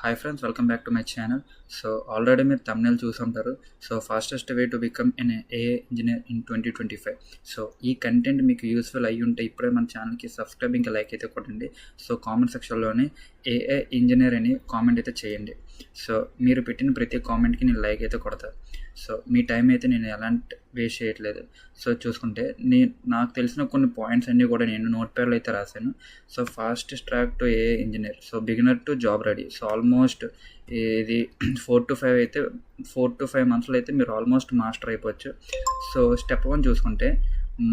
Hi friends, welcome back to my channel. So already మీరు thumbnail చూసుంటారు. So fastest way to become an AI engineer in 2025. So ఈ content మీకు useful అయ్యి ఉంటే ఇప్పుడే మన ఛానల్కి సబ్స్క్రైబ్ ఇంకా లైక్ అయితే కొట్టండి. సో కామెంట్ సెక్షన్లోనే ఏఐ ఇంజనీర్ అని కామెంట్ అయితే చేయండి. సో మీరు పెట్టిన ప్రతి కామెంట్కి నేను లైక్ అయితే కొడతాను. సో మీ టైం అయితే నేను ఎలాంటి వేస్ట్ చేయట్లేదు. సో చూసుకుంటే నాకు తెలిసిన కొన్ని పాయింట్స్ అన్నీ కూడా నేను నోట్ ప్యాడ్లో అయితే రాశాను. So fastest track to AI engineer, so beginner to job ready. So almost ఇది 4 to 5 మంత్స్లో అయితే మీరు ఆల్మోస్ట్ మాస్టర్ అయిపోవచ్చు. సో స్టెప్ 1 చూసుకుంటే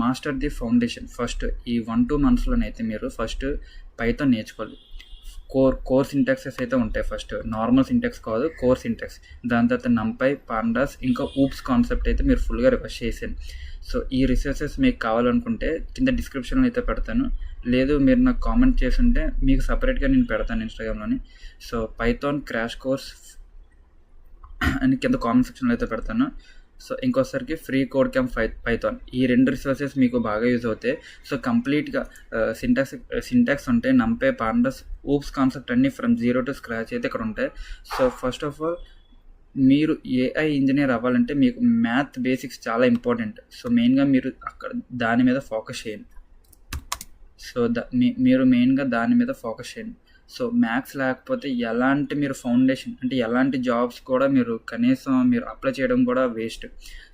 మాస్టర్ ది ఫౌండేషన్. ఫస్ట్ ఈ 1-2 మంత్స్లోనైతే మీరు ఫస్ట్ పైథాన్ నేర్చుకోవాలి. కోర్ సింటాక్సెస్ అయితే ఉంటాయి. ఫస్ట్ నార్మల్ సింటాక్స్ కాదు, కోర్ సింటాక్స్. దాని తర్వాత నంపై, పాండాస్, ఇంకా ఊప్స్ కాన్సెప్ట్ అయితే మీరు ఫుల్గా రివర్స్ చేసాను. సో ఈ రిసోర్సెస్ మీకు కావాలనుకుంటే కింద డిస్క్రిప్షన్లో అయితే పెడతాను. లేదు మీరు నాకు కామెంట్ చేస్తుంటే మీకు సపరేట్గా నేను పెడతాను ఇన్స్టాగ్రామ్లోని. సో పైథాన్ క్రాష్ కోర్స్ అని కింద కామెంట్ సెక్షన్లో అయితే పెడతాను. సో ఇంకోసారికి ఫ్రీ కోడ్ క్యాంప్ పైథాన్, ఈ 2 రిసోర్సెస్ మీకు బాగా యూజ్ అవుతాయి. సో కంప్లీట్గా సింటాక్స్ ఉంటాయి. నంపే, పాండాస్, ఊప్స్ కాన్సెప్ట్ అన్నీ ఫ్రమ్ జీరో టు స్క్రాచ్ అయితే ఇక్కడ ఉంటాయి. సో ఫస్ట్ ఆఫ్ ఆల్ మీరు ఏఐ ఇంజనీర్ అవ్వాలంటే మీకు మ్యాథ్ బేసిక్స్ చాలా ఇంపార్టెంట్. సో మెయిన్గా మీరు అక్కడ దాని మీద ఫోకస్ చేయండి. సో మీరు మెయిన్గా దాని మీద ఫోకస్ చేయండి. సో మ్యాథ్స్ లేకపోతే ఎలాంటి మీరు ఫౌండేషన్ అంటే ఎలాంటి జాబ్స్ కూడా మీరు కనీసం మీరు అప్లై చేయడం కూడా వేస్ట్.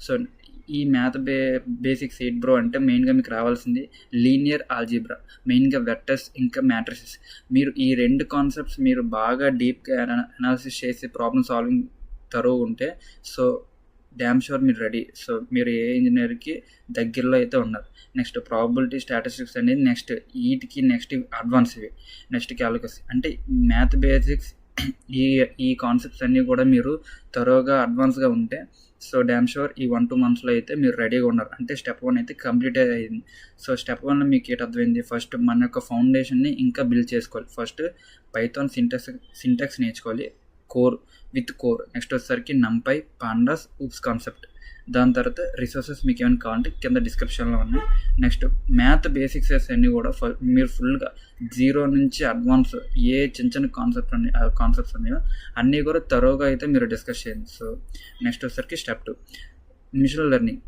సో ఈ మ్యాథ్ బేసిక్స్ ఏంటి బ్రో అంటే మెయిన్గా మీకు రావాల్సింది లీనియర్ ఆల్జీబ్రా, మెయిన్గా వెక్టర్స్ ఇంకా మ్యాట్రిసెస్. మీరు ఈ 2 కాన్సెప్ట్స్ మీరు బాగా డీప్గా అనాలిసిస్ చేసి ప్రాబ్లమ్ సాల్వింగ్ తరువు ఉంటే సో డ్యామ్ షూర్ మీరు రెడీ. సో మీరు ఏ ఇంజనీర్కి దగ్గరలో అయితే ఉన్నారు. నెక్స్ట్ ప్రాబబిలిటీ స్టాటిస్టిక్స్ అనేది నెక్స్ట్ అడ్వాన్స్ ఇవి, నెక్స్ట్ క్యాలిక్యులస్. అంటే మ్యాథ్ బేసిక్స్ ఈ కాన్సెప్ట్స్ అన్నీ కూడా మీరు త్వరగా అడ్వాన్స్గా ఉంటే సో డ్యామ్ షూర్ ఈ 1-2 మంత్స్లో అయితే మీరు రెడీగా ఉన్నారు. అంటే స్టెప్ 1 అయితే కంప్లీట్ అయింది. సో స్టెప్ 1లో మీకు ఏంటి అర్థమైంది? ఫస్ట్ మన యొక్క ఫౌండేషన్ని ఇంకా బిల్డ్ చేసుకోవాలి. ఫస్ట్ పైథాన్ సింటాక్స్ నేర్చుకోవాలి, కోర్. నెక్స్ట్ వచ్చేసరికి నంపై, పాండాస్, ఊప్స్ కాన్సెప్ట్. దాని తర్వాత రిసోర్సెస్ మీకు ఏమైనా కావాలంటే కింద డిస్క్రిప్షన్లో ఉన్నాయి. నెక్స్ట్ మ్యాథ్ బేసిక్స్ అన్నీ కూడా మీరు ఫుల్గా జీరో నుంచి అడ్వాన్స్ ఏ చిన్న కాన్సెప్ట్స్ ఉన్నాయో అన్నీ కూడా తరోగా అయితే మీరు డిస్కస్ చేయండి. సో నెక్స్ట్ వచ్చేసరికి స్టెప్ 2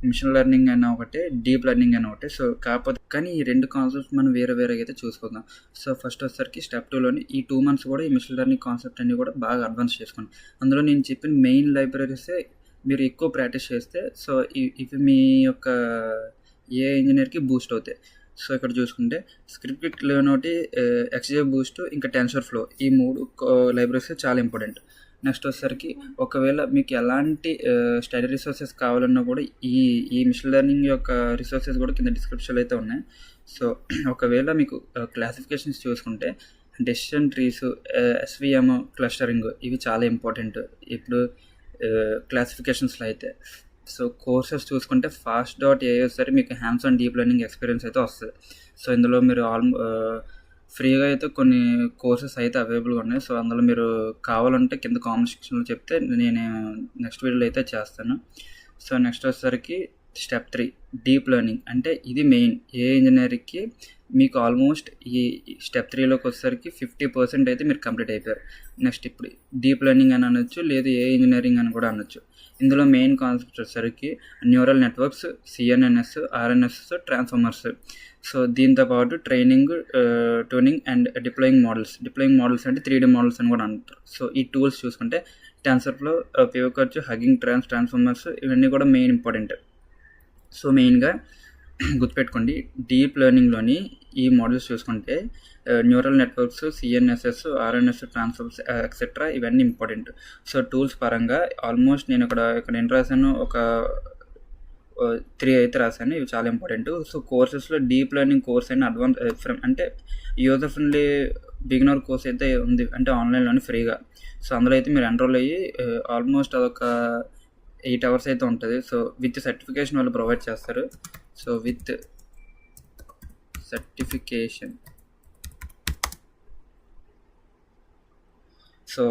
మిషన్ లెర్నింగ్ అయినా ఒకటే, డీప్ లెర్నింగ్ అయినా ఒకటే. సో కాకపోతే కానీ ఈ 2 కాన్సెప్ట్స్ మనం వేరేగా అయితే చూసుకుందాం. సో ఫస్ట్ వచ్చేసరికి స్టెప్ 2లోని ఈ 2 మంత్స్ కూడా ఈ మిషన్ లెర్నింగ్ కాన్సెప్ట్ అన్ని కూడా బాగా అడ్వాన్స్ చేసుకోండి. అందులో నేను చెప్పిన మెయిన్ లైబ్రరీసే మీరు ఎక్కువ ప్రాక్టీస్ చేస్తే సో ఇవి మీ యొక్క ఏ ఇంజనీర్కి బూస్ట్ అవుతాయి. సో ఇక్కడ చూసుకుంటే స్క్రిప్ట్ ఒకటి, ఎక్స్జే బూస్ట్, ఇంకా టెన్సర్ ఫ్లో, ఈ 3 లైబ్రరీస్ చాలా ఇంపార్టెంట్. నెక్స్ట్ వచ్చేసరికి ఒకవేళ మీకు ఎలాంటి స్టడీ రిసోర్సెస్ కావాలన్నా కూడా ఈ మిషన్ లెర్నింగ్ యొక్క రిసోర్సెస్ కూడా కింద డిస్క్రిప్షన్లో అయితే ఉన్నాయి. సో ఒకవేళ మీకు క్లాసిఫికేషన్స్ చూసుకుంటే డెసిషన్ ట్రీస్, ఎస్విఎం, క్లస్టరింగ్ ఇవి చాలా ఇంపార్టెంట్ ఇప్పుడు క్లాసిఫికేషన్స్లో అయితే. సో కోర్సెస్ చూసుకుంటే fast.ai సరే మీకు hands on deep learning experience అయితే వస్తుంది. సో ఇందులో మీరు ఫ్రీగా అయితే కొన్ని కోర్సెస్ అయితే అవైలబుల్గా ఉన్నాయి. సో అందులో మీరు కావాలంటే కింద కామెంట్ సెక్షన్లో చెప్తే నేను నెక్స్ట్ వీడియోలో అయితే చేస్తాను. సో నెక్స్ట్ వచ్చేసరికి స్టెప్ 3 డీప్ లెర్నింగ్. అంటే ఇది మెయిన్ ఏ ఇంజనీరింగ్కి మీకు ఆల్మోస్ట్ ఈ స్టెప్ 3లోకి వచ్చేసరికి 50% అయితే మీరు కంప్లీట్ అయిపోయారు. నెక్స్ట్ ఇప్పుడు డీప్ లెర్నింగ్ అని అనొచ్చు, లేదు ఏ ఇంజనీరింగ్ అని కూడా అనొచ్చు. ఇందులో మెయిన్ కాన్సెప్ట్ వచ్చేసరికి neural networks, CNNs, RNNs, transformers. So దీంతో పాటు training, tuning and deploying models అంటే 3D మోడల్స్ అని కూడా అంటారు. సో ఈ టూల్స్ చూసుకుంటే టెన్సర్ఫ్లో, పివోకర్చ్, హగ్గింగ్ ట్రాన్స్ఫార్మర్స్ ఇవన్నీ కూడా మెయిన్ ఇంపార్టెంట్. సో మెయిన్గా గుర్తుపెట్టుకోండి, డీప్ లెర్నింగ్లోని ఈ మోడల్స్ చూసుకుంటే neural networks, CNNs, RNNs, transformers etcetera ఇవన్నీ ఇంపార్టెంట్. సో టూల్స్ పరంగా ఆల్మోస్ట్ నేను ఇక్కడ ఏం రాశాను, ఒక 3 అయితే రాశాను. ఇవి చాలా ఇంపార్టెంట్. సో కోర్సెస్లో డీప్ లెర్నింగ్ కోర్స్ అయినా అడ్వాన్స్ అంటే యూజర్ ఫ్రెండ్లీ బిగినర్ కోర్స్ అయితే ఉంది, అంటే ఆన్లైన్లోనే ఫ్రీగా. సో అందులో అయితే మీరు ఎన్రోల్ అయ్యి ఆల్మోస్ట్ అదొక 8 hours అయితే ఉంటుంది. సో విత్ సర్టిఫికేషన్ వాళ్ళు ప్రొవైడ్ చేస్తారు. So with certification so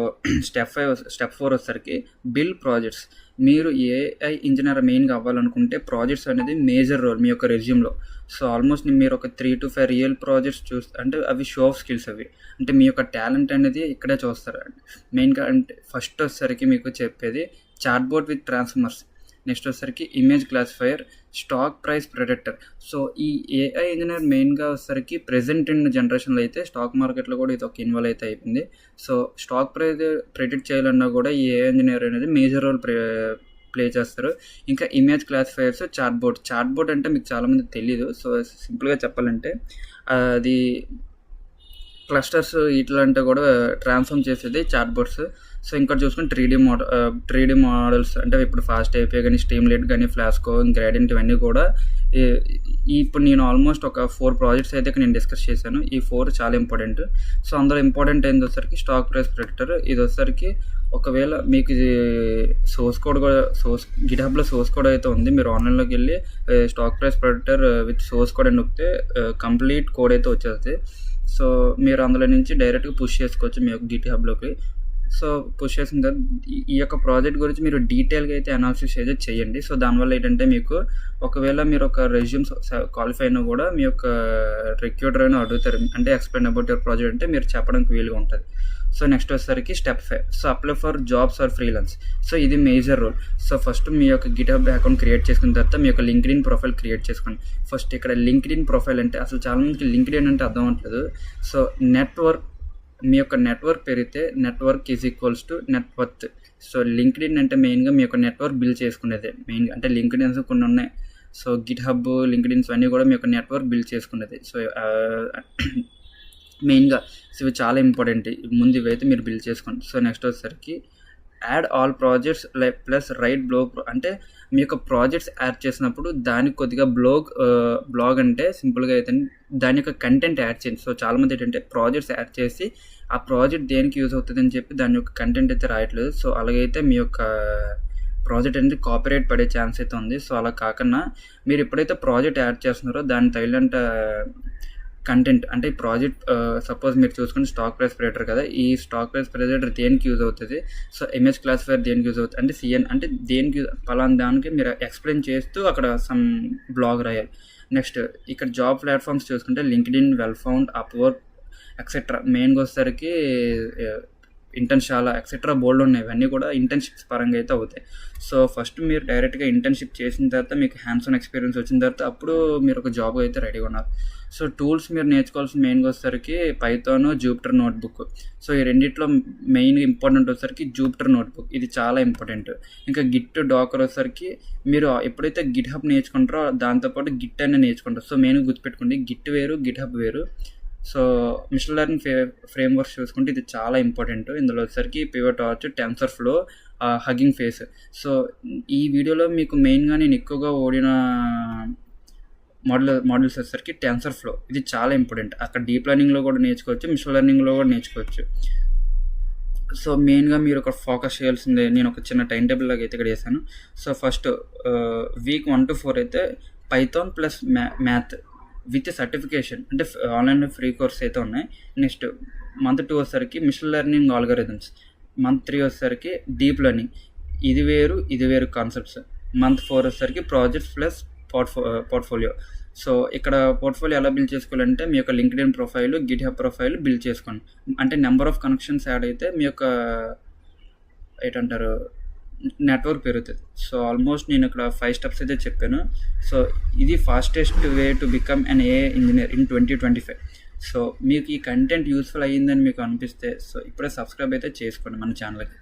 step 4 వచ్చేసరికి బిల్డ్ ప్రాజెక్ట్స్. మీరు ఏఐ ఇంజనీర్ మెయిన్గా అవ్వాలనుకుంటే ప్రాజెక్ట్స్ అనేది మేజర్ రోల్ మీ యొక్క రెజ్యూమ్లో. సో ఆల్మోస్ట్ మీరు ఒక 3 to 5 రియల్ ప్రాజెక్ట్స్ అంటే అవి షో ఆఫ్ స్కిల్స్. అవి అంటే మీ యొక్క టాలెంట్ అనేది ఇక్కడే చూస్తారు మెయిన్గా. అంటే ఫస్ట్ వచ్చేసరికి మీకు చెప్పేది చాట్బోట్ విత్ ట్రాన్స్ఫార్మర్స్, నెక్స్ట్ వచ్చేసరికి image classifier, stock price predictor. So ఈ ఏఐ ఇంజనీర్ మెయిన్గా వచ్చేసరికి ప్రెజెంట్ ఇన్ జనరేషన్లో అయితే స్టాక్ మార్కెట్లో కూడా ఇది ఒక ఇన్వాల్వ్ అయితే అయిపోయింది. సో స్టాక్ ప్రైస్ ప్రెడిక్ట్ చేయాలన్నా కూడా ఈ ఏఐ ఇంజనీర్ అనేది మేజర్ రోల్ ప్లే చేస్తారు. ఇంకా ఇమేజ్ క్లాసిఫైయర్స్, చాట్బోట్ అంటే మీకు చాలామంది తెలీదు. సో సింపుల్గా చెప్పాలంటే అది క్లస్టర్స్ ఇట్లాంటి కూడా ట్రాన్స్ఫార్మ్ చేసేది చాట్బోట్స్. సో ఇంకా చూసుకుని 3D మోడల్స్ అంటే ఇప్పుడు ఫాస్ట్ అయిపోయి కానీ, స్ట్రీమ్లైట్ కానీ, ఫ్లాస్కో, గ్రేడియంట్ ఇవన్నీ కూడా ఇప్పుడు నేను ఆల్మోస్ట్ ఒక 4 ప్రాజెక్ట్స్ అయితే నేను డిస్కస్ చేశాను. ఈ 4 చాలా ఇంపార్టెంట్. సో అందులో ఇంపార్టెంట్ ఏంది వచ్చేసరికి స్టాక్ ప్రైస్ ప్రెడిక్టర్. ఇది వచ్చేసరికి ఒకవేళ మీకు ఇది సోర్స్ కోడ్ కూడా గిట్హబ్లో సోర్స్ కోడ్ అయితే ఉంది. మీరు ఆన్లైన్లోకి వెళ్ళి stock price predictor with source code అని నొక్కితే కంప్లీట్ కోడ్ అయితే వచ్చేస్తుంది. సో మీరు అందులో నుంచి డైరెక్ట్గా పుష్ చేసుకోవచ్చు మీ యొక్క గిట్హబ్లోకి. సో పుష్ చేసిన తర్వాత ఈ యొక్క ప్రాజెక్ట్ గురించి మీరు డీటెయిల్గా అయితే అనాలిసిస్ అయితే చేయండి. సో దానివల్ల ఏంటంటే మీకు ఒకవేళ మీరు ఒక రెజ్యూమ్ క్వాలిఫై అయినా కూడా మీ యొక్క రిక్రూటర్ అయినా అడుగుతారు, అంటే ఎక్స్ప్లెయిన్ అబౌట్ యువర్ ప్రాజెక్ట్ అంటే మీరు చెప్పడానికి వీలుగా ఉంటుంది. సో నెక్స్ట్ వచ్చేసరికి step 5. So apply for jobs or freelance. So ఇది మేజర్ రోల్. సో ఫస్ట్ మీ యొక్క గిట్హబ్ అకౌంట్ క్రియేట్ చేసుకున్న తర్వాత మీ యొక్క లింక్డ్ఇన్ ప్రొఫైల్ క్రియేట్ చేసుకోండి. ఫస్ట్ ఇక్కడ లింక్డ్ఇన్ ప్రొఫైల్ అంటే అసలు చాలామందికి లింక్డ్ఇన్ అంటే అర్థం అవ్వట్లేదు. సో మీ యొక్క నెట్వర్క్ పెరిగితే network is equals to net worth. So LinkedIn అంటే మెయిన్గా మీ యొక్క నెట్వర్క్ బిల్డ్ చేసుకునేదే మెయిన్గా. అంటే లింక్డ్ఇన్స్ కొన్ని ఉన్నాయి. సో గిట్హబ్, లింక్డ్ఇన్స్ అన్నీ కూడా మీ యొక్క నెట్వర్క్ బిల్డ్ చేసుకునేది. సో మెయిన్గా ఇవి చాలా ఇంపార్టెంట్. ముందు ఇవైతే మీరు బిల్డ్ చేసుకోండి. సో నెక్స్ట్ వచ్చేసరికి add all projects plus right blog. అంటే మీ యొక్క ప్రాజెక్ట్స్ యాడ్ చేసినప్పుడు దానికి కొద్దిగా బ్లాగ్ అంటే సింపుల్గా అయితే దాని యొక్క కంటెంట్ యాడ్ చేయండి. సో చాలామంది ఏంటంటే ప్రాజెక్ట్స్ యాడ్ చేసి ఆ ప్రాజెక్ట్ దేనికి యూజ్ అవుతుంది అని చెప్పి దాని యొక్క కంటెంట్ అయితే రాయట్లేదు. సో అలాగైతే మీ యొక్క ప్రాజెక్ట్ అనేది కాపీరైట్ పడే ఛాన్స్ అయితే ఉంది. సో అలా కాకుండా మీరు ఎప్పుడైతే ప్రాజెక్ట్ యాడ్ చేస్తున్నారో దాని తగినంత కంటెంట్, అంటే ఈ ప్రాజెక్ట్ సపోజ్ మీరు చూసుకుని స్టాక్ ప్రైస్ ప్రెడిక్టర్ కదా, ఈ స్టాక్ ప్రైస్ ప్రెడిక్టర్ దేనికి యూజ్ అవుతుంది, సో ఇమేజ్ క్లాసిఫైయర్ దేనికి యూజ్ అవుతుంది, అంటే సిఎన్ అంటే దేనికి పలానా దానికి మీరు ఎక్స్ప్లెయిన్ చేస్తూ అక్కడ సమ్ బ్లాగ్ రాయాలి. నెక్స్ట్ ఇక్కడ జాబ్ ప్లాట్ఫామ్స్ చూసుకుంటే లింక్డ్ఇన్, వెల్ఫౌండ్, అప్వర్క్ ఎక్సెట్రా. మెయిన్గా వచ్చేసరికి ఇంటర్న్షాలా ఎక్సెట్రా బోల్డ్ ఉన్నాయి. ఇవన్నీ కూడా ఇంటర్న్షిప్స్ పరంగా అయితే అవుతాయి. సో ఫస్ట్ మీరు డైరెక్ట్గా ఇంటర్న్షిప్ చేసిన తర్వాత మీకు హ్యాండ్స్ ఆన్ ఎక్స్పీరియన్స్ వచ్చిన తర్వాత అప్పుడు మీరు ఒక జాబ్ అయితే రెడీగా ఉన్నారు. సో టూల్స్ మీరు నేర్చుకోవాల్సిన మెయిన్గా వచ్చేసరికి పైథాన్, జూపిటర్ నోట్బుక్. సో ఈ రెండిట్లో మెయిన్గా ఇంపార్టెంట్ వచ్చేసరికి జూపిటర్ నోట్బుక్, ఇది చాలా ఇంపార్టెంట్. ఇంకా గిట్, డాకర్ వచ్చేసరికి మీరు ఎప్పుడైతే గిట్హబ్ నేర్చుకుంటారో దాంతోపాటు గిట్ అనేది నేర్చుకుంటారు. సో మెయిన్గా గుర్తుపెట్టుకోండి, గిట్ వేరు, గిట్హబ్ వేరు. సో మిషన్ లెర్నింగ్ ఫ్రేమ్వర్క్స్ చూసుకుంటే ఇది చాలా ఇంపార్టెంట్. ఇందులో వచ్చేసరికి పివటార్చ్, టెన్సర్ఫ్లో, హగ్గింగ్ ఫేస్. సో ఈ వీడియోలో మీకు మెయిన్గా నేను ఎక్కువగా ఓడిన మోడల్స్ వచ్చేసరికి టెన్సర్ఫ్లో, ఇది చాలా ఇంపార్టెంట్. అక్కడ డీప్ లెర్నింగ్లో కూడా నేర్చుకోవచ్చు, మిషన్ లెర్నింగ్లో కూడా నేర్చుకోవచ్చు. సో మెయిన్గా మీరు ఒక ఫోకస్ చేయాల్సిందే. నేను ఒక చిన్న టైం టేబుల్ లాగా అయితే ఇక్కడ చేశాను. సో ఫస్ట్ వీక్ 1 to 4 అయితే Python plus math with certification, అంటే ఆన్లైన్లో ఫ్రీ కోర్స్ అయితే ఉన్నాయి. నెక్స్ట్ మంత్ 2 వచ్చేసరికి మిషన్ లెర్నింగ్ ఆల్గరిథమ్స్, మంత్ 3 వచ్చేసరికి డీప్ లెర్నింగ్, ఇది వేరు కాన్సెప్ట్స్. మంత్ 4 వచ్చేసరికి ప్రాజెక్ట్స్ ప్లస్ పోర్ట్ఫోలియో. సో ఇక్కడ పోర్ట్ఫోలియో ఎలా బిల్డ్ చేసుకోవాలంటే మీ యొక్క LinkedIn profile, GitHub profile build చేసుకోండి. అంటే నెంబర్ ఆఫ్ కనెక్షన్స్ యాడ్ అయితే మీ యొక్క ఏంటంటారు నెట్వర్క్ పెరుగుతుంది. సో ఆల్మోస్ట్ నేను ఇక్కడ 5 steps అయితే చెప్పాను. సో ఇది fastest way to become an AI engineer in 2025. So మీకు ఈ కంటెంట్ యూస్ఫుల్ అయ్యిందని మీకు అనిపిస్తే సో ఇప్పుడే సబ్స్క్రైబ్ అయితే చేసుకోండి మన ఛానల్కి.